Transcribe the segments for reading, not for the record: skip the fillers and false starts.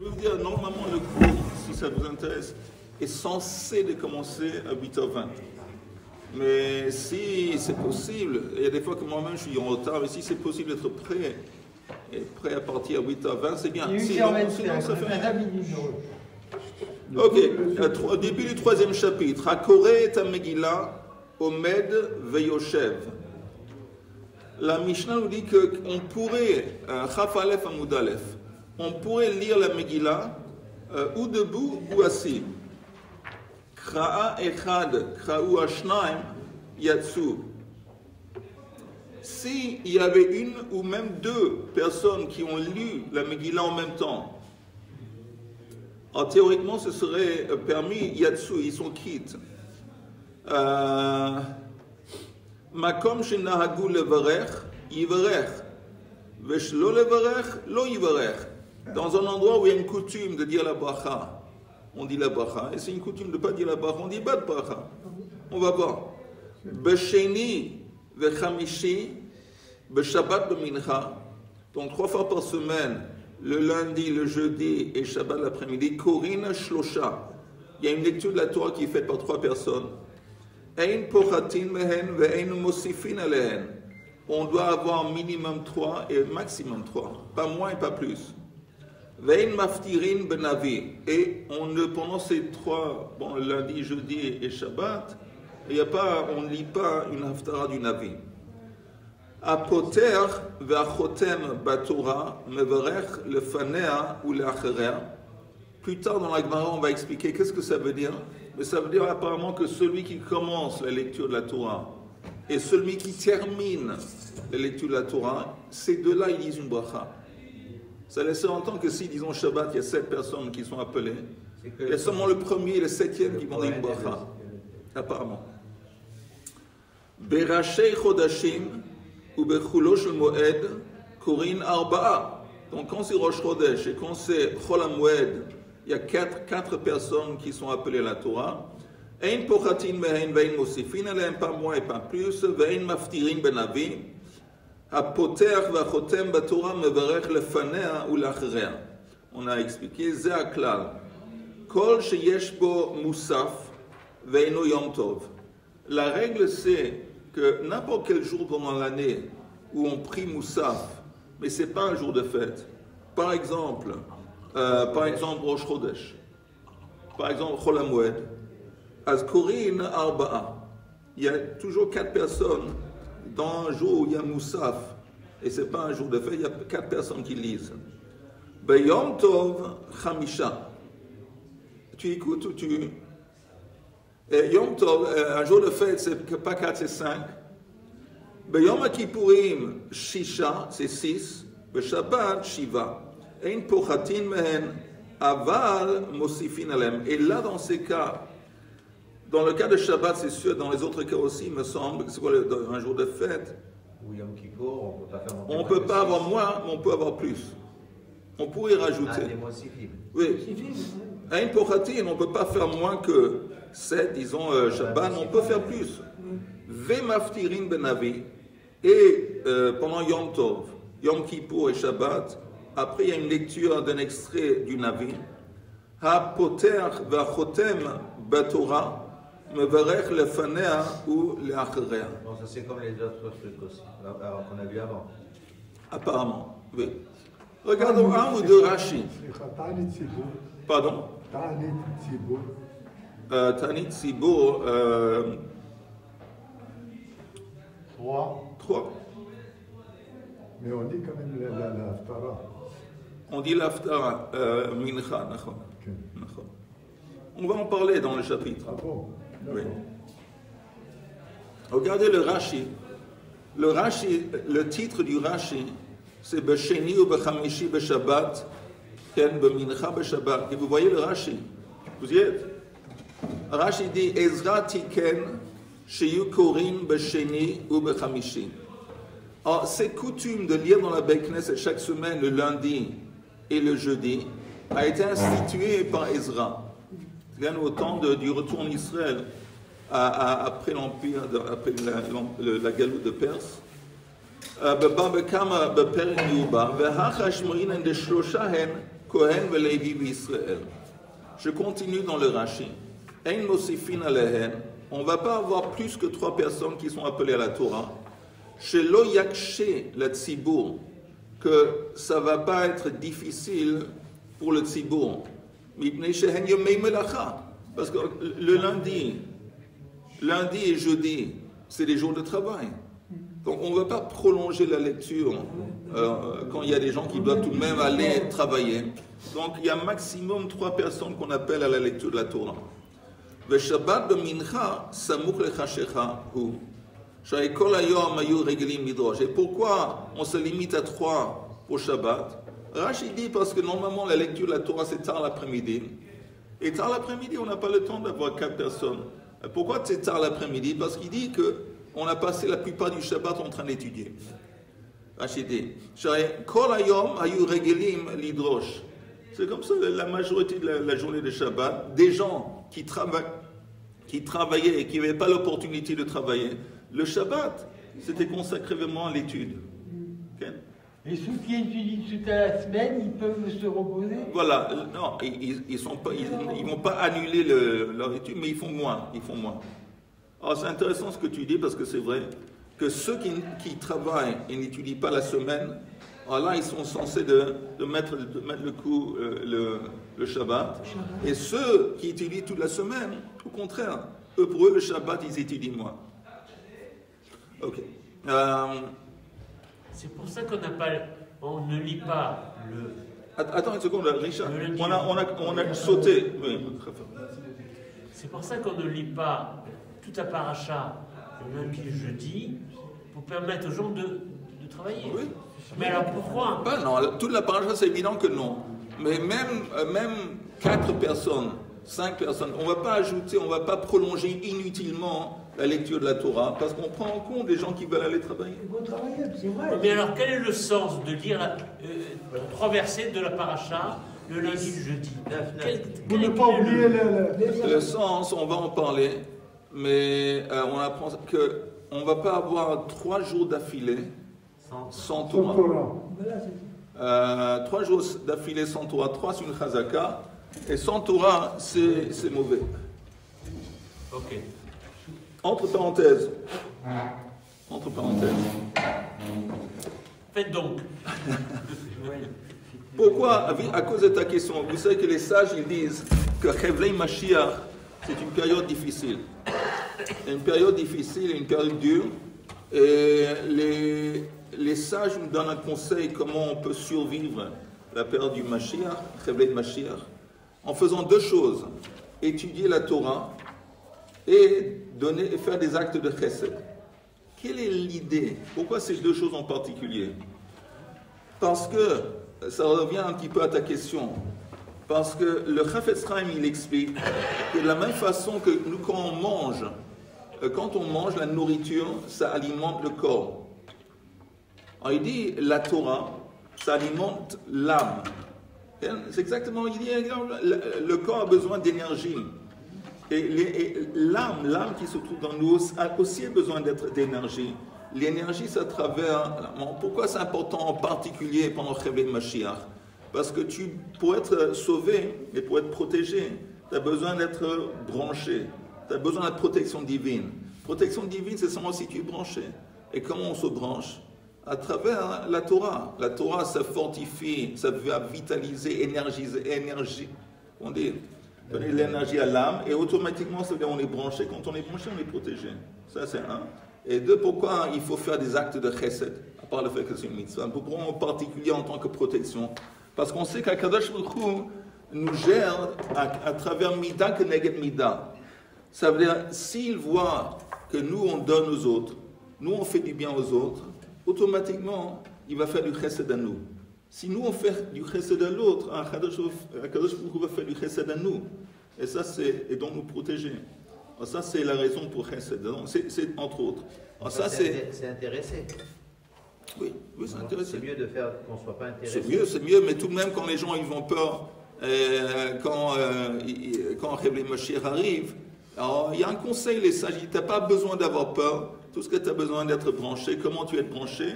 Je veux dire, normalement, le cours, si ça vous intéresse, est censé de commencer à 8h20. Mais si c'est possible, il y a des fois que moi-même je suis en retard, mais si c'est possible d'être prêt, et prêt à partir à 8h20, c'est bien. Sinon, ça fait rien. Ok, début du troisième chapitre. Hakoreh et Megillah, Omed Veyoshev. La Mishnah nous dit qu'on pourrait, Chaf Aleph Amud Aleph, on pourrait lire la Megillah ou debout ou assis. Kra'a echad, kra'u ashnaim, yatsu. S'il y avait une ou même deux personnes qui ont lu la Megillah en même temps, alors théoriquement ce serait permis, yatsu, ils sont quittes. Makom shenahagu levarech, yivarech. Veshlo levarech, lo yivarech. Dans un endroit où il y a une coutume de dire la bracha, on dit la bracha, et c'est une coutume de ne pas dire la bracha, on dit bat bracha. On va voir. Besheni vechamishi, beshabbat bemincha, donc 3 fois par semaine, le lundi, le jeudi et Shabbat l'après-midi, Korin Shlosha. Il y a une lecture de la Torah qui est faite par 3 personnes. Ein pochatin mehen ve'ein mosifin alehen. On doit avoir minimum 3 et maximum 3, pas moins et pas plus. Ve'in maftirin benavi. Et on ne, pendant ces 3, bon, lundi, jeudi et Shabbat, on ne lit pas une haftara du Navi. Apoter ve'achotem batora mevarech lefanea ou leacherea. Plus tard dans la Gemara, on va expliquer qu'est-ce que ça veut dire. Mais ça veut dire apparemment que celui qui commence la lecture de la Torah et celui qui termine la lecture de la Torah, ces deux-là, ils disent une bracha. Ça laisse entendre que si, disons, Shabbat, il y a 7 personnes qui sont appelées, il y a seulement le premier et le 7e qui vont dire une bracha. Apparemment. Berashei chodashim ou bechulo shel moed korin arba'a. Donc quand c'est Rosh Chodesh et quand c'est Chol HaMoed, il y a 4 personnes qui sont appelées à la Torah. Ein pochatin mehen ve'in mosifin alehem, pas moins et pas plus. Ve'in maftirin benavi. Hapoter v'achotem batorah mevarech lefanea ou l'acherea. On a expliqué, ze haklal. Kol sheyesh bo musaf ve'ino yom tov. La règle c'est que n'importe quel jour pendant l'année où on prie Moussaf, mais ce n'est pas un jour de fête. Par exemple Rosh Chodesh, par exemple Chol HaMoed, Az Korin Arba'a. Il y a toujours 4 personnes dans un jour où il y a Moussaf, et ce n'est pas un jour de fête, il y a 4 personnes qui lisent. Beyom Tov Chamisha. Tu écoutes ou tu... Yom Tov, un jour de fête, c'est pas 4, c'est 5. Yom Kippourim, Shisha, c'est 6. Shabbat, Shiva. Ein pochatin mehen, aval mosifin alem. Et là, dans ces cas, dans le cas de Shabbat, c'est sûr, dans les autres cas aussi, il me semble, c'est quoi un jour de fête? Ou Yom Kippour, on ne peut pas avoir moins, mais on peut avoir plus. On pourrait rajouter. Des mosifim. Oui. Ein pochatin, on ne peut pas faire moins que 7, disons, Shabbat, on peut faire plus. Ve maftirin benavi, et pendant Yom Tov, Yom Kippour et Shabbat, après il y a une lecture d'un extrait du Navi. Ha poter v'achotem batora mevarech lefanea ou leacherea. Bon, ça c'est comme les autres trucs aussi, qu'on a vu avant. Apparemment, oui. Regardons un ou deux Rashi. Pardon? Tanit Tzibur, 3. Mais on dit quand même la Haftara. On dit l'Haftara, Mincha, d'accord. On va en parler dans le chapitre. Ah bon? Oui. Regardez le Rashi. Le titre du Rashi, c'est Besheni ou Bechamishi Beshabbat, Ken Bemincha Beshabbat. Et vous voyez le Rashi. Vous y êtes? Rashi dit Ezra Tiken Sheyu Korin Besheni ou Bechamishi. Alors, cette coutume de lire dans la Beit Knesset chaque semaine, le lundi et le jeudi, a été instituée par Ezra. C'est au temps du retour en Israël, après l'Empire, après la galoute de Perse. בבא בקמא בפרק יובה, והחשמרינן דשלושה הן Kohen velevi v'Israël. Je continue dans le Rashi. Ein mosifin alehen. On ne va pas avoir plus que 3 personnes qui sont appelées à la Torah. Shelo yakshe la tzibour, que ça ne va pas être difficile pour le tzibour. Mipnei shehen yomei melacha. Parce que le lundi et jeudi, c'est des jours de travail. Donc on ne va pas prolonger la lecture quand il y a des gens qui doivent tout de même aller travailler. Donc il y a maximum 3 personnes qu'on appelle à la lecture de la Torah. Le Shabbat de Mincha, Samuch lechashecha hu. Sha'ekol hayom hayu regelim midrosh. Et pourquoi on se limite à 3 pour Shabbat? Rashi dit parce que normalement la lecture de la Torah c'est tard l'après-midi. Et tard l'après-midi on n'a pas le temps d'avoir 4 personnes. Pourquoi c'est tard l'après-midi? Parce qu'il dit qu'on a passé la plupart du Shabbat en train d'étudier. Rashi dit Sha'ekol hayom hayu regelim lidrosh. C'est comme ça, la majorité de la journée de Shabbat, des gens qui travaillaient et qui n'avaient pas l'opportunité de travailler, le Shabbat, c'était consacré vraiment à l'étude. Okay? Et ceux qui étudient toute la semaine, ils peuvent se reposer? Voilà, non, ils ne vont pas annuler leur étude, mais ils font moins. Alors c'est intéressant ce que tu dis, parce que c'est vrai que ceux qui travaillent et n'étudient pas la semaine, alors là, ils sont censés de mettre le coup le Shabbat. Et ceux qui étudient toute la semaine, au contraire, pour eux, le Shabbat, ils étudient moins. Ok. C'est pour ça on ne lit pas le... Attends une seconde, Richard. On a sauté. Oui. C'est pour ça qu'on ne lit pas tout à paracha le lundi et le jeudi, pour permettre aux gens de travailler. Oui. Mais alors pourquoi? Non, toute la paracha, c'est évident que non. Mais même 4 personnes, 5 personnes, on ne va pas ajouter, on ne va pas prolonger inutilement la lecture de la Torah, parce qu'on prend en compte les gens qui veulent aller travailler. Ils vont travailler, c'est vrai. Mais alors quel est le sens de lire 3 versets de la paracha le lundi et le jeudi? Vous ne pas oublier le sens, on va en parler, mais on apprend qu'on ne va pas avoir 3 jours d'affilée sans Torah. 3 jours d'affilée sans Torah, 3 sur une chazaka, et sans Torah, c'est mauvais. Ok. Entre parenthèses. Faites donc. Pourquoi? À cause de ta question. Vous savez que les sages, ils disent que Chevlei Mashiach, c'est une période difficile. Une période difficile, une période dure. Et les sages nous donnent un conseil comment on peut survivre la période du Mashiach, Chevlei Mashiach, en faisant 2 choses. Étudier la Torah et faire des actes de chesed. Quelle est l'idée? Pourquoi ces 2 choses en particulier? Parce que, ça revient un petit peu à ta question, parce que le Chafetz Chaim, il explique que de la même façon que nous, quand on mange la nourriture, ça alimente le corps. Alors il dit, la Torah, ça alimente l'âme. C'est exactement, il dit, le corps a besoin d'énergie. Et l'âme qui se trouve dans nous a aussi besoin d'énergie. L'énergie, c'est à travers... Pourquoi c'est important en particulier pendant Chevlei Mashiach? Parce que pour être sauvé et pour être protégé, tu as besoin d'être branché. Tu as besoin de la protection divine. Protection divine, c'est seulement si tu es branché. Et comment on se branche? À travers la Torah. La Torah, ça fortifie, ça va vitaliser, énergie. On dit... Donner de l'énergie à l'âme et automatiquement, ça veut dire on est branché. Quand on est branché, on est protégé. Ça, c'est 1. Et 2, pourquoi il faut faire des actes de chesed, à part le fait que c'est une mitzvah. Pourquoi en particulier en tant que protection? Parce qu'on sait qu'Akadosh Baruch Hu nous gère à travers Mida Keneged Mida. Ça veut dire, s'il voit que nous, on donne aux autres, nous, on fait du bien aux autres, automatiquement, il va faire du chesed à nous. Si nous on fait du chesed à l'autre, Akadosh Baruch Hu va faire du chesed à nous. Et ça, et donc nous protéger. Alors ça, c'est la raison pour chesed. C'est entre autres. Alors ça, c'est intéressé. Oui, c'est intéressant. C'est mieux de faire qu'on ne soit pas intéressé. C'est mieux, mais tout de même, quand les gens ils ont peur, quand Chevlei Mashiach arrive, alors il y a un conseil, les sages, tu n'as pas besoin d'avoir peur. Tout ce que tu as besoin d'être branché, comment tu es branché?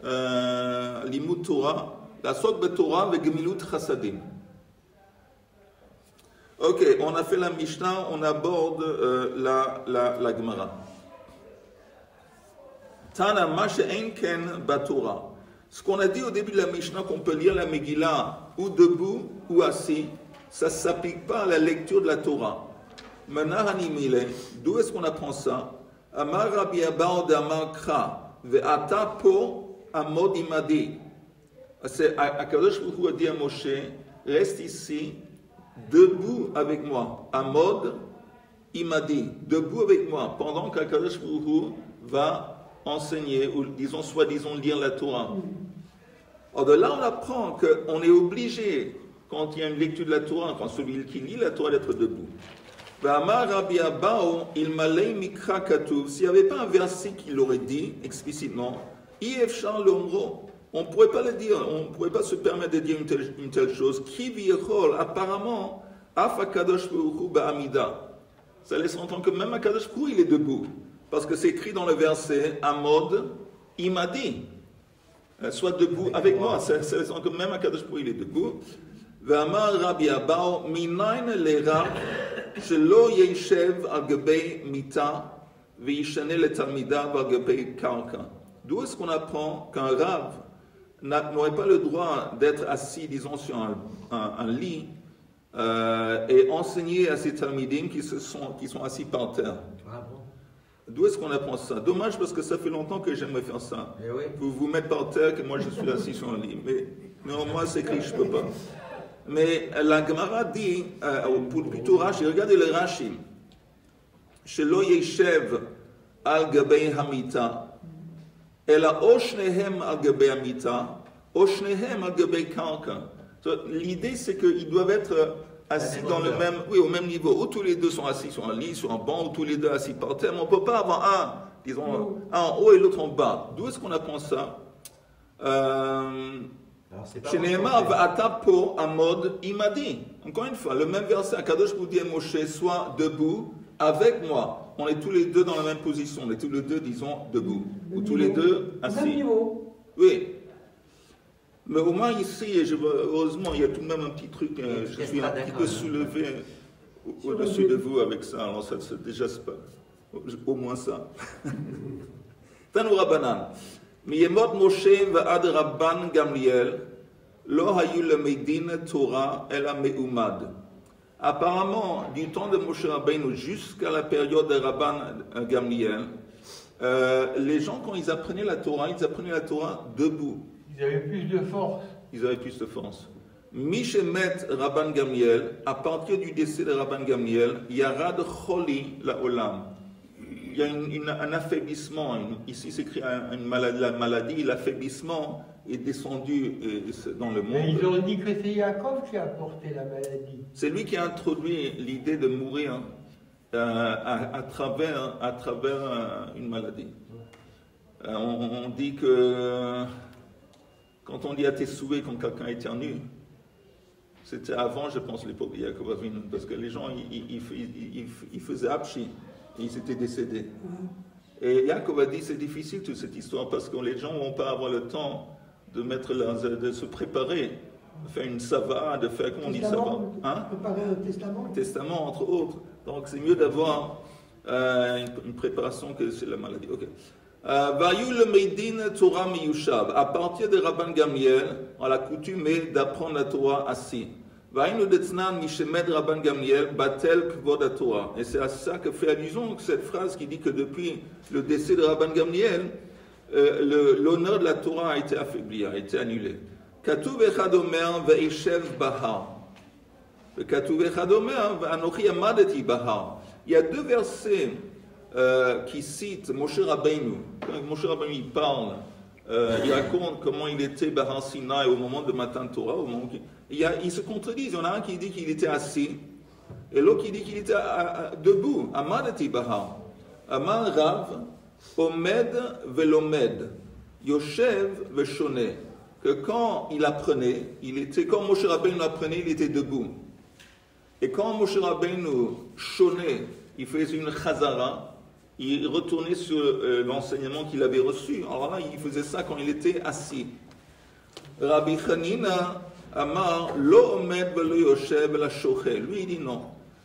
Limud Torah. לעסוק בתורה וגמילות חסדים. Ok, on a fait la Mishnah, on aborde la Gemara. Tana ma she'en ken batora. Ce qu'on a dit au début de la Mishnah, qu'on peut lire la Megillah ou debout ou assis, ça ne s'applique pas à la lecture de la Torah. Menahani mile, d'où est-ce qu'on apprend ça? Amar Rabbi Abba Odamar Kra, ve'ata po amod imadi. C'est Akadosh Baruch Hu a dit à Moshe, reste ici, debout avec moi. Amod imadi, debout avec moi, pendant qu'Akadosh Baruch Hu va enseigner, ou disons, soi-disant lire la Torah. Or de là, on apprend qu'on est obligé, quand il y a une lecture de la Torah, quand celui qui lit la Torah, d'être debout. S'il n'y avait pas un verset qui l'aurait dit explicitement, on ne pourrait pas le dire, on ne pourrait pas se permettre de dire une telle chose. Apparemment, ça laisse entendre que même Akadosh Baruch Hu, il est debout. Parce que c'est écrit dans le verset, Amod, il m'a dit, sois debout avec moi. Ça laisse entendre que même Akadosh Baruch Hu, il est debout. Ve'amar Rabbi Abba, minayn le'Rav, shelo yeshev al gabei mita, ve'yishane le'talmidav al gabei karka. D'où est-ce qu'on apprend qu'un Rav n'aurait pas le droit d'être assis, disons, sur un lit et enseigner à ses talmidim qui sont assis par terre? Ah bon? D'où est-ce qu'on apprend ça? Dommage parce que ça fait longtemps que j'aimerais faire ça. Oui. Vous mettre par terre que moi je suis assis sur un lit. Mais néanmoins c'est écrit, je ne peux pas. Mais la Gemara dit, plutôt Rashi, regardez le Rashi. Shelo yeshev al gabei hamita. Ela oshnehem al gabei hamita. Oshnehem al gabei karka. L'idée c'est qu'ils doivent être assis dans le même, au même niveau. Ou tous les deux sont assis sur un lit, sur un banc, ou tous les deux assis par terre. Mais on ne peut pas avoir un en haut et l'autre en bas. D'où est-ce qu'on apprend ça? Chez Nehemar, Va'atapo Amod Imadi. Encore une fois, le même verset, Akadosh Baruch Hu dit à Moshe, sois debout avec moi. On est tous les deux dans la même position. On est tous les deux, disons, debout. Ou tous les deux assis. Oui. Mais au moins ici, heureusement, il y a tout de même un petit truc. Je suis un petit peu soulevé au-dessus de vous avec ça. Alors ça, déjà, c'est pas. Au moins ça. Tanou Rabbanan. Miyemot Moshe va'ad Rabban Gamliel, lo hayu lemedin Torah ela me'umad. Apparemment, du temps de Moshe Rabbeinu jusqu'à la période de Rabban Gamliel, les gens, quand ils apprenaient la Torah debout. Ils avaient plus de force. Ils avaient plus de force. Mishemet Rabban Gamliel, à partir du décès de Rabban Gamliel, Yarad Choli la Olam. Il y a un affaiblissement. Ici, c'est écrit la maladie, l'affaiblissement est descendu dans le monde. Mais ils ont dit que c'est Yaakov qui a apporté la maladie. C'est lui qui a introduit l'idée de mourir à travers une maladie. On dit que quand on dit à tes souhaits quand quelqu'un éternue, c'était avant, je pense, l'époque de Yaakov Avinu, parce que les gens, ils faisaient Apshi. Ils étaient décédés. Et Yaakov a dit c'est difficile toute cette histoire parce que les gens ne vont pas avoir le temps de se préparer, de faire une sava, de faire, comment on dit sava, préparer un testament. Un testament entre autres. Donc c'est mieux d'avoir une préparation que c'est la maladie. Ok. Vayu le Meidin Torah Miyushav. À partir de Rabban Gamliel, on a la coutume d'apprendre la Torah assis. Et c'est à ça que fait allusion cette phrase qui dit que depuis le décès de Rabban Gamliel, l'honneur de la Torah a été affaibli, a été annulé. Il y a deux versets qui citent Moshe Rabbeinu. Quand Moshe Rabbeinu il parle, il raconte comment il était Bahar Sinai au moment de Matan Torah, au moment ils se contredisent. Il y en a un qui dit qu'il était assis et l'autre qui dit qu'il était debout. Amadati Bahar. Amar Rav, Omed velomed, Yoshev veshone. Que quand il apprenait, quand Moshe Rabbeinu apprenait, il était debout. Et quand Moshe Rabbeinu shonait, il faisait une chazara, il retournait sur l'enseignement qu'il avait reçu. Alors là, il faisait ça quand il était assis. Rabbi Hanina Amar Lo Omed Velo Yoshev La Shoché. Lui, il dit non.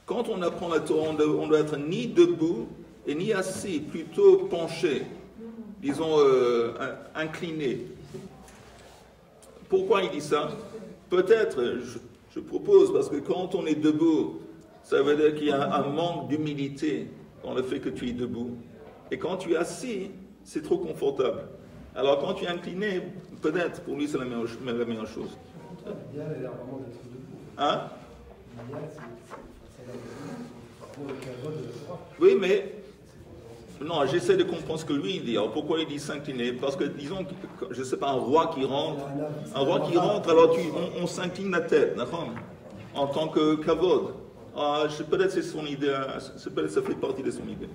Quand on apprend la Torah, on doit être ni debout et ni assis, plutôt penché, disons incliné. Pourquoi il dit ça? Peut-être, je propose, parce que quand on est debout, ça veut dire qu'il y a un manque d'humilité dans le fait que tu es debout. Et quand tu es assis, c'est trop confortable. Alors quand tu es incliné, peut-être, pour lui c'est la meilleure chose. L'idéal a l'air vraiment d'être debout. Hein? L'idéal, c'est par rapport au cadre de la Torah. Oui, mais non, j'essaie de comprendre ce que lui il dit. Alors pourquoi il dit s'incliner? Parce que disons, je ne sais pas, un roi qui rentre, alors on s'incline la tête, d'accord? En tant que kavod. Peut-être c'est son idée, peut-être ça fait partie de son idée.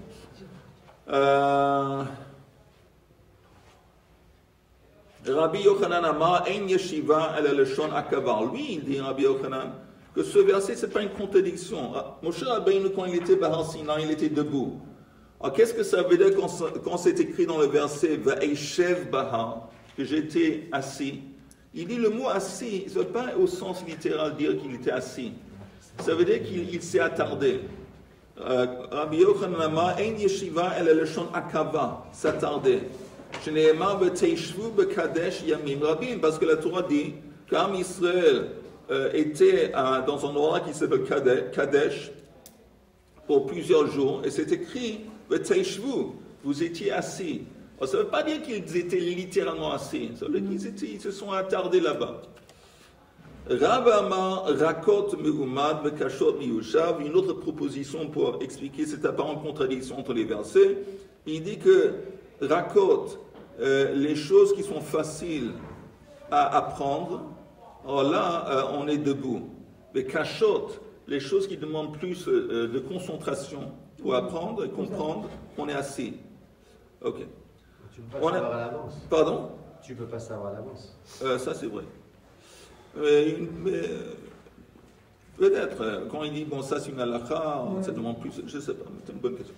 Rabbi Yochanan Amar En Yeshiva El Leshon Akavar. Lui, il dit, Rabbi Yochanan, que ce verset, ce n'est pas une contradiction. Moshe Rabbeinu, quand il était Bahar Sinai, il était debout. Alors, qu'est-ce que ça veut dire quand c'est écrit dans le verset Va'eshev Bahar, que j'étais assis? Il dit le mot assis, ça ne veut pas au sens littéral dire qu'il était assis. Ça veut dire qu'il s'est attardé. Rabbi Yochanan Amar En Yeshiva El Leshon Akava, s'attarder. Parce que la Torah dit qu'Am Israël était dans un endroit qui s'appelle Kadesh pour plusieurs jours, et c'est écrit vous étiez assis. Alors, ça ne veut pas dire qu'ils étaient littéralement assis, ça veut dire qu'ils se sont attardés là-bas. Rav Amar Rakot Meumad Bekashot Miyushav, une autre proposition pour expliquer cette apparente contradiction entre les versets. Il dit que Rakot, les choses qui sont faciles à apprendre, alors là, on est debout. Mais Kashot, les choses qui demandent plus de concentration pour apprendre et comprendre, on est assis. Ok. Tu ne peux pas savoir à l'avance. Pardon? Tu ne peux pas savoir à l'avance. Ça, c'est vrai. Mais peut-être, quand il dit, bon, ça c'est une halakha, ça demande plus, je ne sais pas, c'est une bonne question.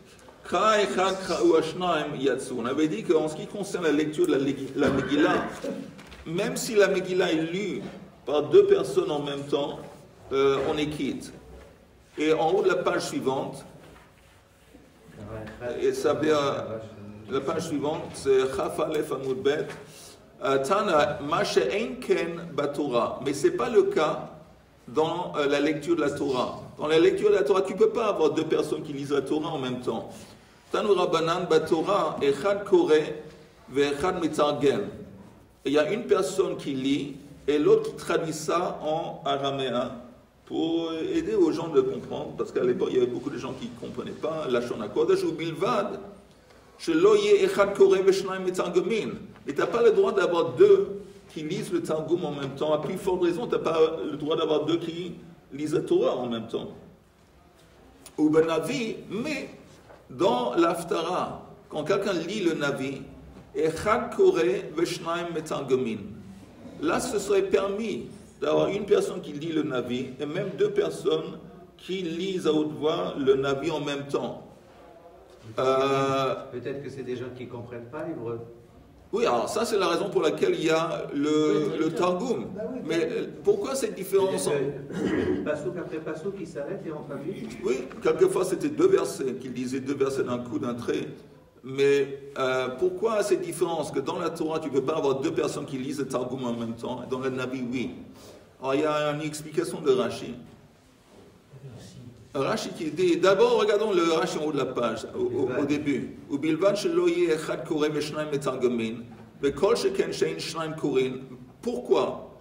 On avait dit qu'en ce qui concerne la lecture de la Megillah, même si la Megillah est lue par deux personnes en même temps, on est quitte. Et en haut de la page suivante, et ça veut dire, la page suivante, c'est Chaf Aleph Amud Bet, Tana Mashe Enken Batora. Mais ce n'est pas le cas dans la lecture de la Torah. Dans la lecture de la Torah, tu ne peux pas avoir deux personnes qui lisent la Torah en même temps. Tanu Rabbanan Batora, Echad Kore, Ve'echad Mitargem. Il y a une personne qui lit et l'autre qui traduit ça en araméen pour aider aux gens de comprendre, parce qu'à l'époque, il y avait beaucoup de gens qui ne comprenaient pas la Lashon HaKodesh ou Bilvad. Shelo Yeh Echad Kore Ve'shnaim Mitargemin. Et tu n'as pas le droit d'avoir deux qui lisent le Targum en même temps. À plus forte raison, tu n'as pas le droit d'avoir deux qui lisent la Torah en même temps. Ou ben Navi, mais dans l'Aftara, quand quelqu'un lit le Navi, Echad Kore Veshnaim Metargemin. Là, ce serait permis d'avoir une personne qui lit le Navi et même deux personnes qui lisent à haute voix le Navi en même temps. Peut-être que c'est des gens qui ne comprennent pas l'hébreu. Oui, alors ça c'est la raison pour laquelle il y a le Targum. Mais pourquoi cette différence? Passouk après passouk qui s'arrête et on traduit. Oui, quelquefois c'était deux versets, qu'il disait deux versets d'un coup, d'un trait. Mais pourquoi cette différence? Que dans la Torah, tu ne peux pas avoir deux personnes qui lisent le Targum en même temps, et dans le Navi, oui. Alors il y a une explication de Rashi. Rashi qui dit, d'abord regardons le Rashi en haut de la page, au début. Pourquoi?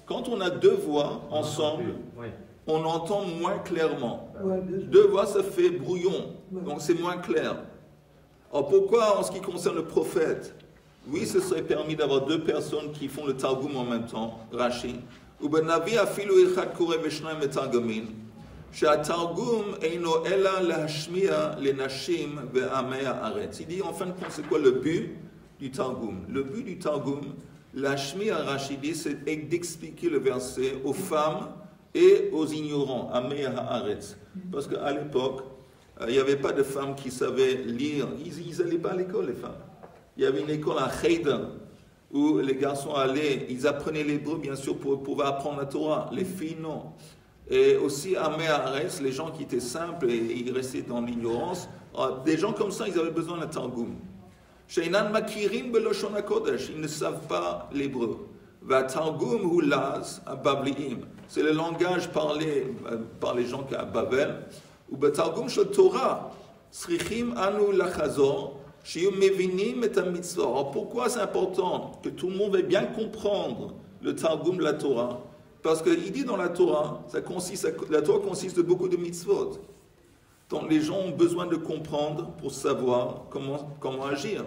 Quand on a deux voix ensemble, on entend moins clairement. Deux voix, ça fait brouillon, donc c'est moins clair. Alors pourquoi en ce qui concerne le prophète? Oui, ce serait permis d'avoir deux personnes qui font le Targum en même temps, Rashi. ובנביא אפילו אחד קורא ושניים מתרגמים, שהתרגום אינו אלא להשמיע לנשים ועמי הארץ. Il dit en fin de compte, c'est quoi le but du Targum? Le but du Targum, l'ashmiya Rachidi, c'est d'expliquer le verset aux femmes et aux ignorants, amei haaretz. Parce qu'à l'époque, il n'y avait pas de femmes qui savaient lire, ils n'allaient pas à l'école, les femmes. il y avait une école à Cheder où les garçons allaient, ils apprenaient l'hébreu bien sûr pour pouvoir apprendre la Torah, les filles non. Et aussi à Mehares, les gens qui étaient simples et ils restaient dans l'ignorance, des gens comme ça, ils avaient besoin d'un Targum. Sheinan makirim beloshon hakodesh, ils ne savent pas l'hébreu. Va Targum hulaz ababliim, c'est le langage parlé par les gens à Babel. Ou betargum shel Torah, srichim anu lachazor. Alors pourquoi c'est important que tout le monde ait bien comprendre le Targum de la Torah? Parce qu'il dit dans la Torah, la Torah consiste de beaucoup de mitzvot. Donc les gens ont besoin de comprendre pour savoir comment agir.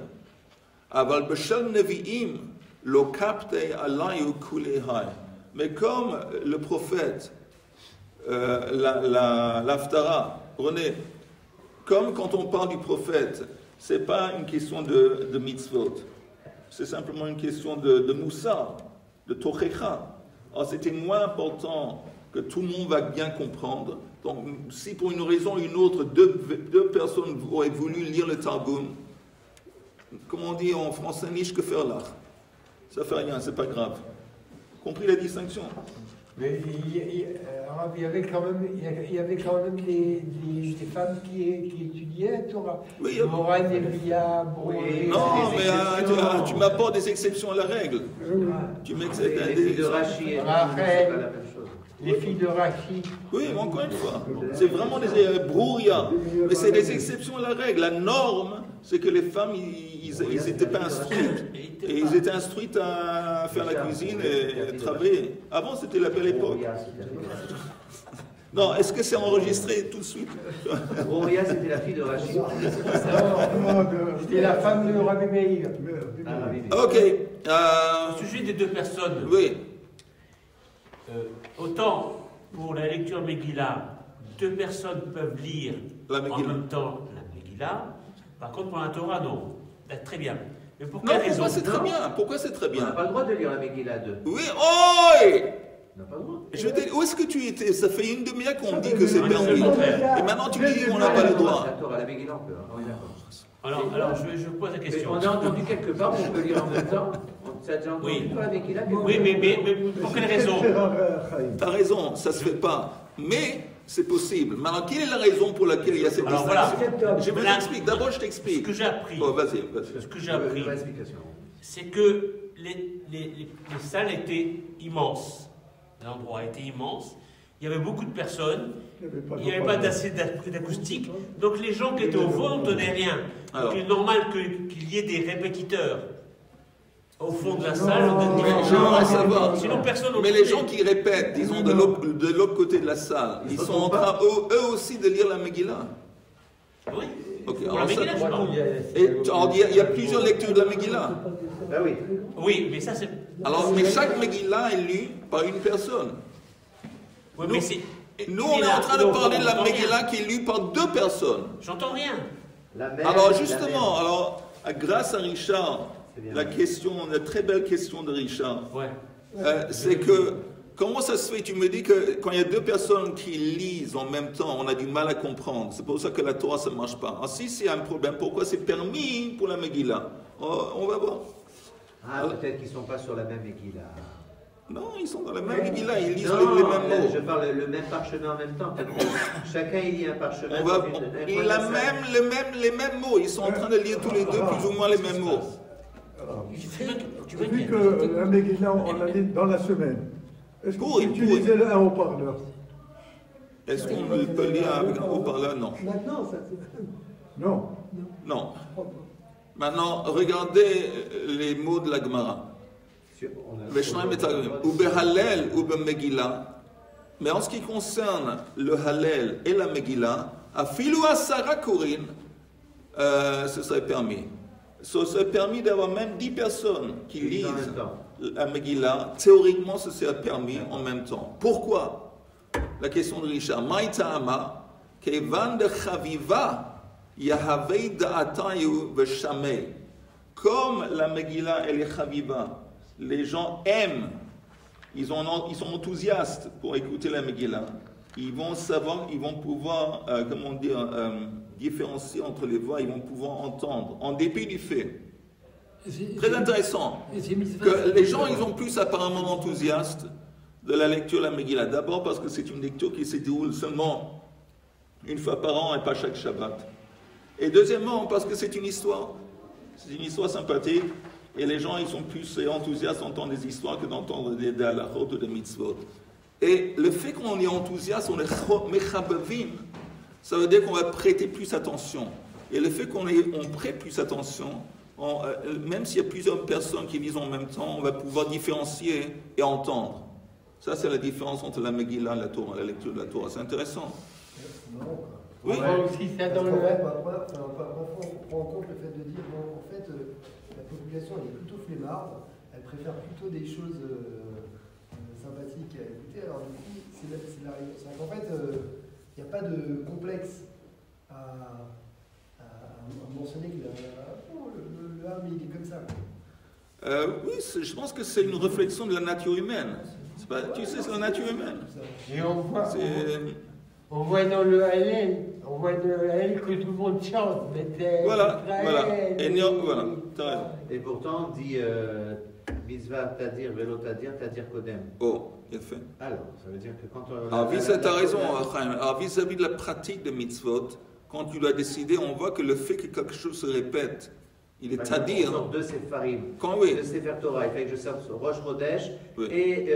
Mais comme le prophète, l'Aftara, René, comme quand on parle du prophète, ce n'est pas une question de mitzvot, c'est simplement une question de moussar, de tochecha. Alors c'était moins important que tout le monde va bien comprendre. Donc si pour une raison ou une autre, deux personnes auraient voulu lire le Targum, comme on dit en français, niche que faire là. Ça fait rien, c'est pas grave. Compris la distinction? Mais il y avait quand même des femmes qui étudiaient la Torah. Oui, Moran, Elia, Boé. Non, mais tu m'apportes des exceptions à la règle. Tu m'exceptes Les filles de Rachi et c'est pas la même chose. Les filles de Rachi. Oui, mais encore une fois, c'est vraiment des brouillas. Mais c'est des exceptions à la règle. La norme, c'est que les femmes, ils n'étaient pas instruites. Et ils étaient instruites à faire la cuisine et à travailler. Avant, c'était la belle époque. Non, est-ce que c'est enregistré tout de suite? Rouria, c'était la fille de Rachid. C'était la femme de Rabbi Meir. Ok. Au sujet des deux personnes, Oui. Autant pour la lecture Megillah, deux personnes peuvent lire La en Megillah. même temps la Megillah. Par contre, pour la Torah, non. Très bien. Mais pour Non, quelle raison? pourquoi c'est très bien? Pourquoi c'est très On n'a bien? pas le droit de lire la Megillah à deux. Oui, oi! On n'a pas le droit. Où est-ce que tu étais? Ça fait une demi-heure qu'on dit que c'est Non, permis. c'est le contraire. Et maintenant tu dis qu'on n'a pas le droit. La Torah, la Megillah, on peut. Oui, d'accord. Alors je pose la Mais question. on a entendu quelque part qu'on peut lire en même temps. Ça a déjà entendu Oui. toi la Megillah? Oui, mais pour quelle raison? T'as raison, ça se fait pas. Mais c'est possible. Maintenant, quelle est la raison pour laquelle il y a cette Alors distinction? voilà. Je vous explique. D'abord, je t'explique. Ce que j'ai appris, Bon, vas-y. ce que j'ai appris, Pas d'explication. c'est que les salles étaient immenses. L'endroit était immense. Il y avait beaucoup de personnes. Il n'y avait pas assez d'acoustique. Donc les gens qui étaient au fond n'entendaient rien. Donc il est normal qu'il y ait des répétiteurs au fond de la salle. J'aimerais savoir. Sinon personne Mais les gens qui répètent, disons, de l'autre côté de la salle, ils sont en train, eux aussi, de lire la Megillah. Oui. Ok, Pour la alors ça- Megillah, je parle. alors, il y a plusieurs lectures de la Megillah. Ah oui. Oui, mais ça c'est. Alors, mais chaque Megillah est lu par une personne. Oui, mais c'est. Nous, on est en train de parler de la Megillah qui est lue par deux personnes. J'entends rien. La mère, Alors la justement, mère. alors grâce à Richard, C'est bien. la très belle question de Richard, Ouais. c'est que comment ça se fait? Tu me dis que quand il y a deux personnes qui lisent en même temps, on a du mal à comprendre. C'est pour ça que la Torah ça ne marche pas. Alors si c'est un problème, pourquoi c'est permis pour la Megillah? On va voir. Ah, peut-être qu'ils ne sont pas sur la même Megillah. Non, ils sont dans la même Megillah, ils lisent Non, les mêmes mots. je parle le même parchemin en même temps. Chacun il lit un parchemin. Les mêmes mots, ils sont en train de lire tous les deux plus ou moins les mêmes mots. Tu veux Vu dire que la Megillah, on l'a dit dans la semaine, est-ce qu'on peut utiliser un haut-parleur? Est-ce qu'on peut lire avec un haut-parleur? Non. Maintenant, ça c'est. Non. Non. Maintenant, regardez les mots de la Gemara. Ou Behallel ou Megillah. Mais en ce qui concerne le Hallel et la Megillah, Afilu Asara Korin, ce serait permis. Ce serait permis d'avoir même 10 personnes qui lisent la Megillah. Théoriquement, ce serait permis en même temps. Pourquoi? La question de Richard. Maïta'ama, Kevan de Chaviva, Yahavei da'atayu v'shamei. Comme la Megillah et les Chaviva, les gens aiment, ils sont enthousiastes pour écouter la Megillah. Ils vont savoir, ils vont pouvoir, différencier entre les voix, ils vont pouvoir entendre, en dépit du fait Très intéressant. Que les gens, ils sont plus apparemment enthousiastes de la lecture de la Megillah. D'abord parce que c'est une lecture qui se déroule seulement une fois par an et pas chaque Shabbat. Et deuxièmement, parce que c'est une histoire. C'est une histoire sympathique. Et les gens, ils sont plus enthousiastes d'entendre des histoires que d'entendre des halachot ou des mitzvot. Et le fait qu'on est enthousiaste, on est mechabavim, ça veut dire qu'on va prêter plus attention. Et le fait qu'on prête plus attention, même s'il y a plusieurs personnes qui lisent en même temps, on va pouvoir différencier et entendre. Ça, c'est la différence entre la Megillah et la Torah, la lecture de la Torah. C'est intéressant. Oui. On voit aussi ça dans le... Parfois, on prend en compte le fait de dire, bon, en fait, la population, elle est plutôt flemmarde, elle préfère plutôt des choses sympathiques à écouter, alors du coup, c'est qu'en fait, il n'y a pas de complexe à mentionner que le âme, il est comme ça. Oui, je pense que c'est une réflexion de la nature humaine. Tu sais, c'est la nature humaine. Et on voit dans le Hallel, que tout le monde chante. Voilà. Voilà, t'as raison. Et pourtant, on dit Mitzvah Tadir, Velo Tadir, Tadir Kodem. Oh, il a fait. Alors, ça veut dire que quand on. Alors, t'as raison, Chaim. Alors, vis-à-vis de la pratique de mitzvot, quand tu l'as décidé, on voit que le fait que quelque chose se répète, il est Tadir. De Sefarim. Quand oui. De Sefer Torah, il fallait que je sorte Rosh Chodesh. Oui. Et.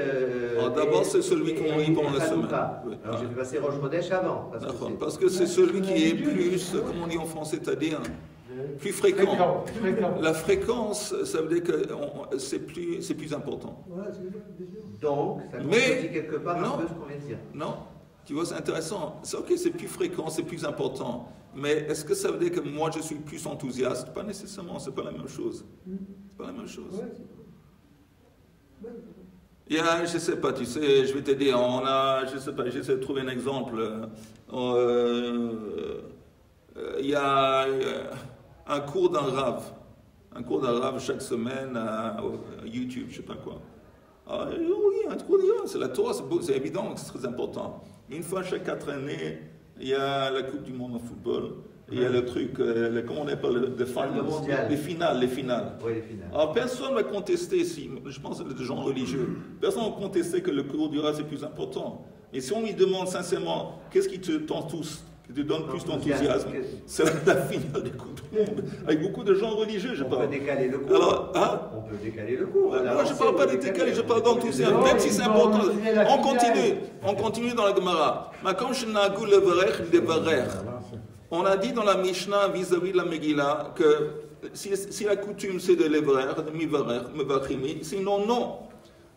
Alors, d'abord, c'est celui qu'on lit pendant la semaine. Oui. Alors, j'ai fait passer Rosh Chodesh avant. Parce que c'est celui qui est plus, comment on dit en français, Tadir, plus fréquent. La fréquence, ça veut dire que c'est plus important. Donc, ça dit quelque part un peu ce qu'on vient de dire. Non, tu vois, c'est intéressant. C'est ok, c'est plus fréquent, c'est plus important. Mais est-ce que ça veut dire que moi je suis plus enthousiaste? Pas nécessairement, c'est pas la même chose. C'est pas la même chose. Il y a, je sais pas, tu sais, je vais te dire, je sais pas, j'essaie de trouver un exemple. Il y a un cours d'un rave chaque semaine à YouTube, je sais pas quoi. Ah, oui, un cours d'un rave, c'est la Torah, c'est évident que c'est très important. Une fois chaque 4 années, il y a la Coupe du Monde en football. Il y a le truc, comment on appelle les finales. Les finales. Oui, les finales. Alors personne ne va contester ici, je pense que c'est des gens religieux, personne ne va contester que le cours du rave c'est plus important. Et si on lui demande sincèrement, qu'est-ce qui te donne plus d'enthousiasme, c'est la finale du Coupe du Monde, avec beaucoup de gens religieux, je parle. On peut décaler le cours. Alors, on peut décaler le cours. Moi, je ne parle pas de décaler, je parle d'enthousiasme. Même si c'est important. On continue dans la Gemara. On a dit dans la Mishnah vis-à-vis de la Megillah que si la coutume c'est de levarer, de mivachimi, sinon non.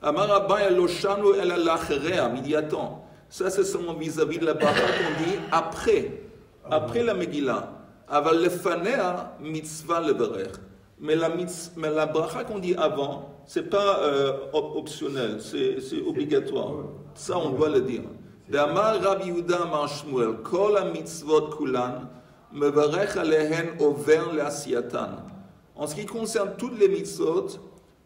Amar Abaye loshanu el alacherea, midiatan. Ça c'est seulement vis-à-vis de la bracha qu'on dit après la Megillah. Aval lefanea mitzvah levarer. Mais la bracha qu'on dit avant, c'est pas optionnel, c'est obligatoire. Ça on doit le dire. D'Amar Rabbi Yehuda Amar Shmuel, Kol ha-mitzvot kulan, mevarech alehen over le'asiyatan. En ce qui concerne toutes les mitzvot,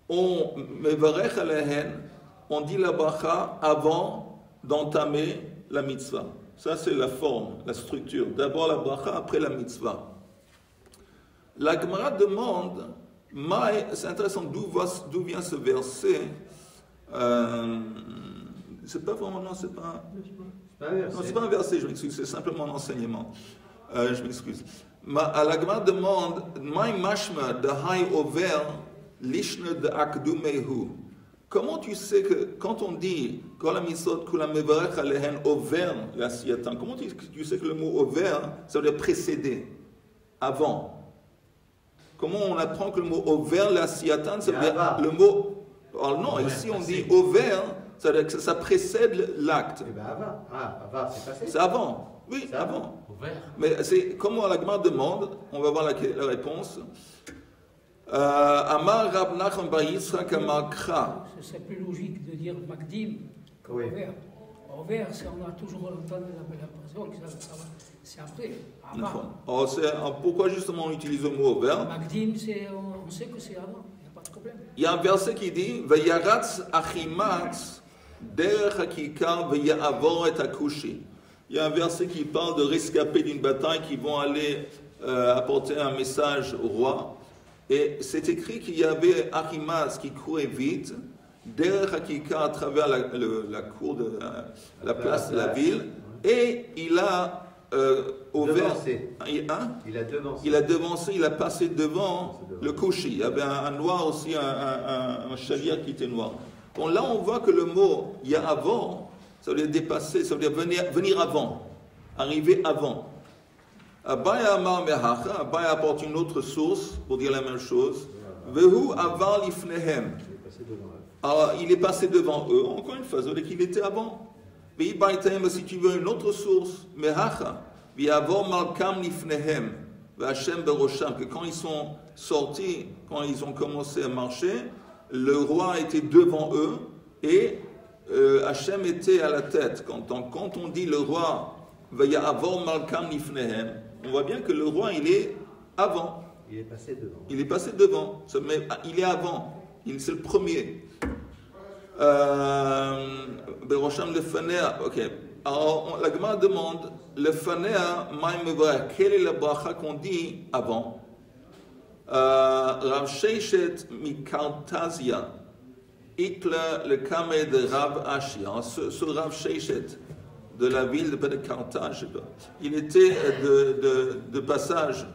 on mevarech alehen, on dit la bracha avant d'entamer la mitzvah. Ça c'est la forme, la structure. D'abord la bracha, après la mitzvah. La Gemara demande, c'est intéressant, d'où vient ce verset. C'est pas vraiment, non, c'est pas un verset, je m'excuse, c'est simplement un enseignement. Je m'excuse. La Gemara demande, Mai mashma de hay over lishne de akdumehu. Comment tu sais que, quand on dit, kol ha-mitzvot kulam mevarech alehen over la siyatan, comment tu sais que le mot over, ça veut dire précéder, avant? Comment on apprend que le mot over la siyatan, ça veut dire le mot. Alors non, ici on dit over. Ça veut dire que ça précède l'acte. Eh bien avant, c'est passé. C'est avant, oui, c'est avant. Mais c'est comment la Gemara demande, on va voir la réponse. Amar Rab Nachman bar Yitzchak Amar Kra. Ce serait plus logique de dire Magdim qu'Over. Over, on a toujours entendu l'impression que c'est après. Pourquoi justement on utilise le mot Over? Magdim, on sait que c'est avant, il n'y a pas de problème. Il y a un verset qui dit Vayaratz achimatz. Il y a un verset qui parle de rescapés d'une bataille qui vont aller apporter un message au roi. Et c'est écrit qu'il y avait Ahimaaz qui courait vite, derrière Hakika à travers la cour de la place de la ville, et il a ouvert. Il a devancé, il a passé devant le couchi. Il y avait un noir aussi, un chalier qui était noir. Donc là, on voit que le mot il y a avant, ça veut dire dépasser, ça veut dire venir avant, arriver avant. Abaya Amar Mehacha, Abaya apporte une autre source pour dire la même chose. Vehu avar lifnehem. Alors, il est passé devant eux, encore une fois, ça veut dire qu'il était avant. Vehi baitahem, si tu veux une autre source, Mehacha, Viavor malkam lifnehem, V'Hashem berosham, que quand ils sont sortis, quand ils ont commencé à marcher, le roi était devant eux et Hachem était à la tête. Quand on dit le roi, V'Ya'avor malkam lifnehem, on voit bien que le roi, il est avant. Il est passé devant. Il est passé devant. Il est avant. C'est le premier. Berosham le fanea. Ok. Alors, la Gemara demande, le fanea, maïmevra, quelle est la bracha qu'on dit avant? Rav Sheishet mikartazia, itla le kameh de Rav Ashi. Ce Rav Sheishet, de la ville de Carthage, il était de passage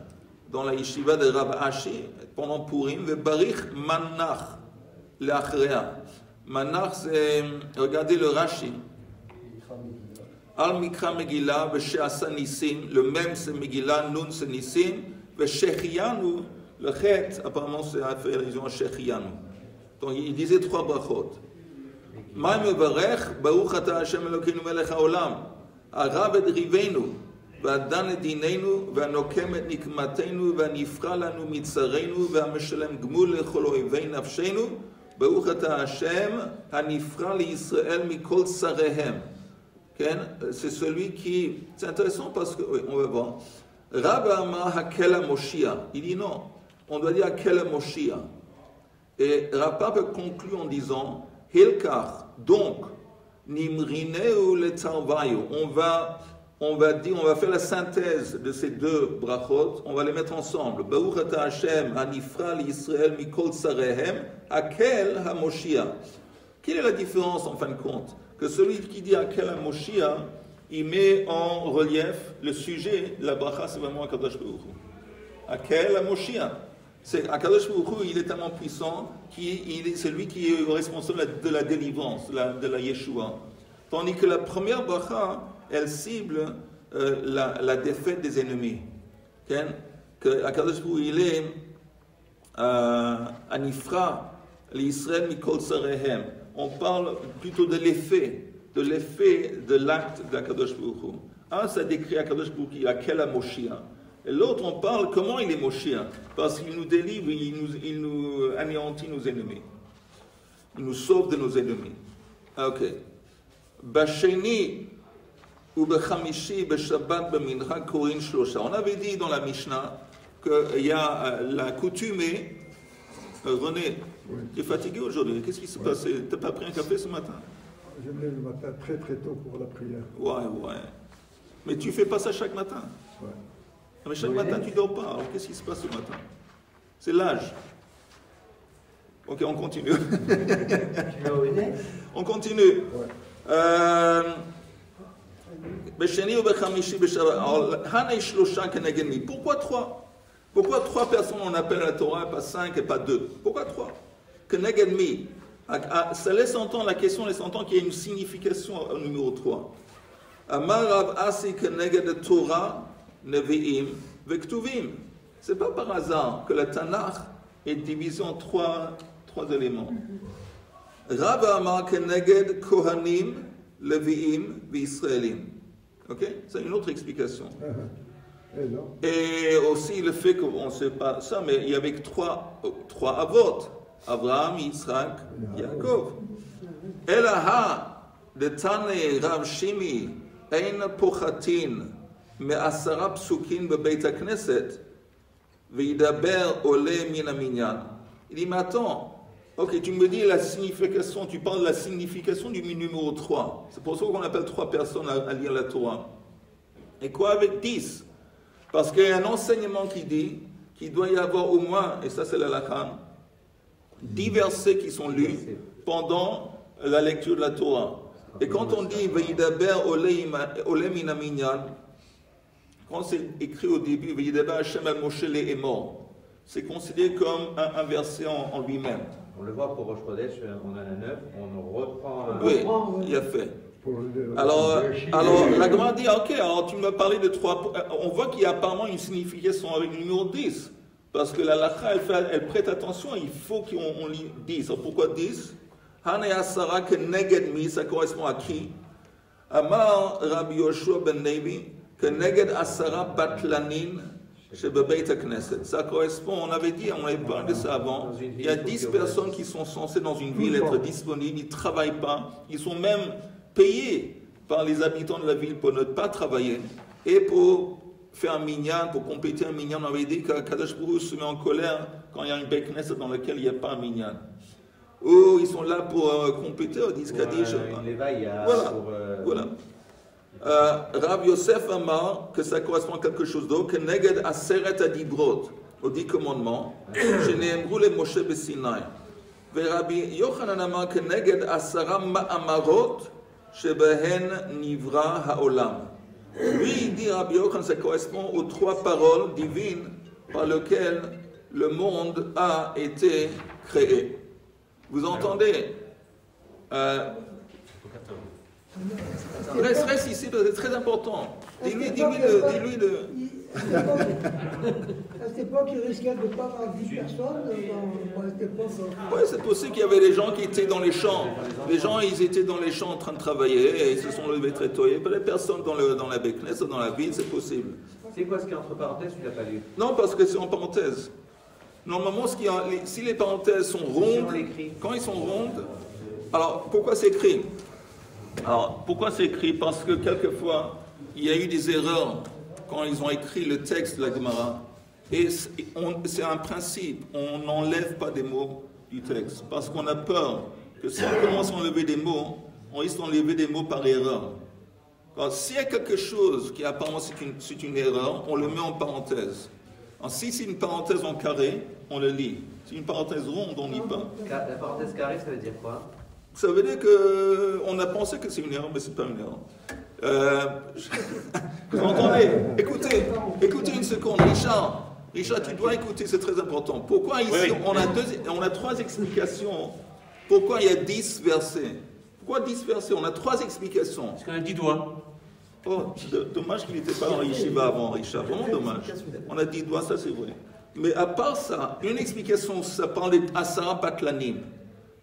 dans la yeshiva de Rav Ashi pendant Purim, ve barich manach leachrea. Manach, c'est, regardez le Rashi. Al mikra Megillah, ve she'asa nisim, le même c'est Megillah, nun c'est nisim, ve shechianu, le chet, apparemment c'est à faire allusion à shechianu. Donc il disait 3 brachot. מה מברך? ברוך אתה השם אלוקינו מלך העולם, הרב את ריבנו, והדן את דיננו, והנוקם את נקמתנו, והנפרע לנו מצרינו, והמשלם גמול לכל אויבי נפשנו, ברוך אתה השם הנפרע לישראל מכל צריהם. C'est celui qui... C'est intéressant parce que... Oui, on va voir. Rabbi Amar Hakel HaMoshiach. Il dit non, on doit dire Hakel HaMoshiach. Et Rabbi conclut en disant... Hilkar, donc, Nimrineu le Tarvayu, on va faire la synthèse de ces 2 brachot, on va les mettre ensemble. Baruch ata Hashem, hanifra l'Israël mikol tsarehem, Hakel HaMoshiach. Quelle est la différence en fin de compte? Que celui qui dit Hakel HaMoshiach, il met en relief le sujet, la bracha c'est vraiment Akadosh Baruch Hu. Hakel HaMoshiach. C'est Akadosh Baruch Hu, il est tellement puissant, c'est lui qui est responsable de la délivrance, de la Yeshua. Tandis que la première bracha, elle cible la défaite des ennemis. Que Akadosh Baruch Hu, il est Anifra, l'Israël mikol tsarehem. On parle plutôt de l'effet de l'acte d'Akadosh Baruch Hu. Un, ça décrit Akadosh Baruch Hu, Hakel HaMoshiach. Et l'autre, on parle comment il est Moshiach, parce qu'il nous délivre, il nous anéantit nos ennemis. Il nous sauve de nos ennemis. Ok. Basheni ou bechamishi beshabbat bemincha korin shlosha. On avait dit dans la Mishnah qu'il y a la coutumée. René, tu es fatigué aujourd'hui. Qu'est-ce qui s'est passé? Tu n'as pas pris un café ce matin? Je me lève le matin très très tôt pour la prière. Ouais. Mais tu fais pas ça chaque matin? Ouais. Mais chaque matin, tu ne dors pas. Alors, qu'est-ce qui se passe ce matin? C'est l'âge. Ok, on continue. On continue. Pourquoi 3? Pourquoi 3 personnes on appelle à la Torah, pas 5 et pas 2? Pourquoi 3? Ça laisse entendre, la question laisse entendre qu'il y a une signification au numéro 3. Amar Rav Asi keneged Torah Nevi'im Vektuvim. C'est pas par hasard que la Tanakh est divisée en 3 éléments. Rav Amar keneged Kohanim Levi'im V'Israelim. Ok? C'est une autre explication. Et aussi le fait qu'on ne sait pas ça, mais il y avait 3 avot. Abraham, Yitzhak, Yaakov. Elaha de Tane Rav Shimi Ein Pochatin מעשרה פסוקים בבית הכנסת וידבר עולה מן המניין. Il dit, mais attends, ok, tu me dis la signification, tu parles de la signification du numéro 3. C'est pour ça qu'on appelle 3 personnes à lire la Torah. Et quoi avec 10? Parce qu'il y a un enseignement qui dit qu'il doit y avoir au moins, et ça c'est la halakha, 10 versets qui sont lus pendant la lecture de la Torah. Et quand on dit Vayidaber Ole Mina Minyan, quand c'est écrit au début Vayidaber Hashem al Moshe Le'emor, c'est considéré comme un verset en lui-même. On le voit pour Rosh Chodesh, on en a 9, on reprend. Oui, il a fait. Alors la Gemara dit, ok, alors tu m'as parlé de 3. On voit qu'il y a apparemment une signification avec le numéro 10. Parce que la halakha, elle prête attention, il faut qu'on lit 10. Alors pourquoi 10? Hane Asara Keneged Mi, ça correspond à qui? Amar Rabbi Yoshua ben Nevi, Keneged Asara Batlanin, chez Bebeit HaKnesset. Ça correspond, on avait parlé de ça avant. Il y a 10 personnes qui sont censées dans une ville être disponibles, ils ne travaillent pas, ils sont même payés par les habitants de la ville pour ne pas travailler. Et pour faire un minyan, pour compléter un minyan, on avait dit qu'Akadosh Baruch Hu se met en colère quand il y a une Beit Knesset dans laquelle il n'y a pas un minyan. Ou ils sont là pour compléter, ils disent Kaddish. Voilà. Rav Yosef Amar, que ça correspond à quelque chose d'autre, que Neged Aseret Adibrot, aux 10 commandements, Sheneemru le Moshe Besinai. Et Rabbi Yochanan Amar, que Neged Asara Ma'amarot, Shebehen Nivra Haolam. Lui, il dit, Rabbi Yochanan, ça correspond aux 3 paroles divines par lesquelles le monde a été créé. Vous entendez? Reste ici, c'est très important. Dis-lui de... À cette époque, il risquait de ne pas avoir 10 personnes. Oui, c'est possible qu'il y avait des gens qui étaient dans les champs. Les gens, ils étaient dans les champs en train de travailler et ils se sont levés très tôt. Il y avait des personnes dans la Beit Knesset, dans la ville, c'est possible. C'est quoi ce qui est entre parenthèses, tu l'as pas lu? Non, parce que c'est en parenthèse. Normalement, si les parenthèses sont rondes, quand ils sont rondes, alors pourquoi c'est écrit? Alors, pourquoi c'est écrit? Parce que quelquefois, il y a eu des erreurs quand ils ont écrit le texte de la Gemara. Et c'est un principe, on n'enlève pas des mots du texte. Parce qu'on a peur que si on commence à enlever des mots, on risque d'enlever des mots par erreur. Alors, s'il y a quelque chose qui apparemment c'est une erreur, on le met en parenthèse. Alors, si c'est une parenthèse en carré, on le lit. Si c'est une parenthèse ronde, on ne lit pas. La parenthèse carrée, ça veut dire quoi? Ça veut dire qu'on a pensé que c'est une erreur, mais ce n'est pas une erreur. Vous entendez? Écoutez une seconde. Richard, tu dois écouter, c'est très important. Pourquoi ici, on a 3 explications. Pourquoi il y a 10 versets? Pourquoi 10 versets? On a 3 explications. Parce qu'on a 10 doigts. Oh, dommage qu'il n'était pas dans Yeshiva avant, Richard. Vraiment dommage. On a 10 doigts, ça c'est vrai. Mais à part ça, une explication, ça parle d'Asara Batlanim.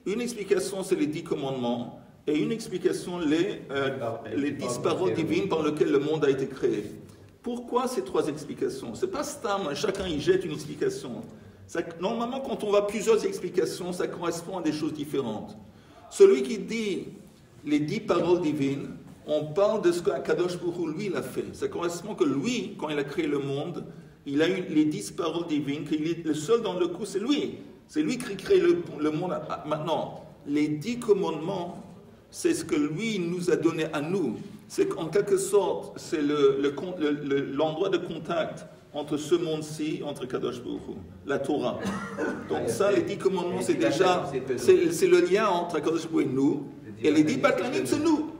Une explication, c'est les 10 commandements. Et une explication, les 10 paroles divines par lesquelles le monde a été créé. Pourquoi ces 3 explications? C'est pas stam, chacun y jette une explication. Normalement, quand on voit plusieurs explications, ça correspond à des choses différentes. Celui qui dit les 10 paroles divines, on parle de ce qu'Akadosh Baruch Hu, lui, il a fait. Ça correspond que lui, quand il a créé le monde, il a eu les 10 paroles divines, qu'il est le seul dans le coup, c'est lui. C'est lui qui crée le monde. Maintenant, les 10 commandements, c'est ce que lui nous a donné à nous. C'est qu'en quelque sorte, c'est l'endroit de contact entre ce monde-ci, entre Kadosh Baruch Hu, la Torah. Donc ça, les 10 commandements, c'est déjà, c'est le lien entre Kadosh Baruch Hu et nous. Et les 10 Batlanim, c'est nous.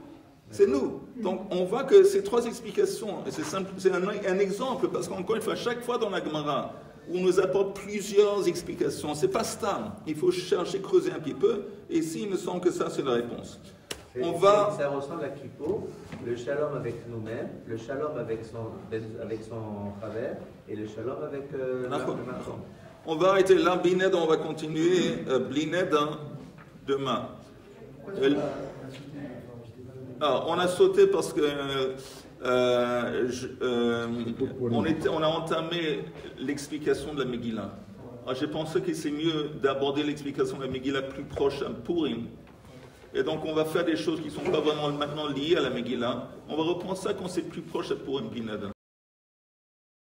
C'est nous. Donc on voit que ces 3 explications, et c'est un exemple, parce qu'encore une fois, chaque fois dans la Gemara, où on nous apporte plusieurs explications, c'est pas stam. Il faut chercher, creuser un petit peu, et ici, il me semble que ça, c'est la réponse. Ça ressemble à Kippo, le shalom avec nous-mêmes, le shalom avec son travers, et le shalom avec On va arrêter là, Blined, on va continuer Blined demain. Alors, on a sauté parce que on a entamé l'explication de la Megillah. Alors, j'ai pensé que c'est mieux d'aborder l'explication de la Megillah plus proche à Purim. Et donc on va faire des choses qui ne sont pas vraiment maintenant liées à la Megillah. On va reprendre ça quand c'est plus proche à Purim Blined.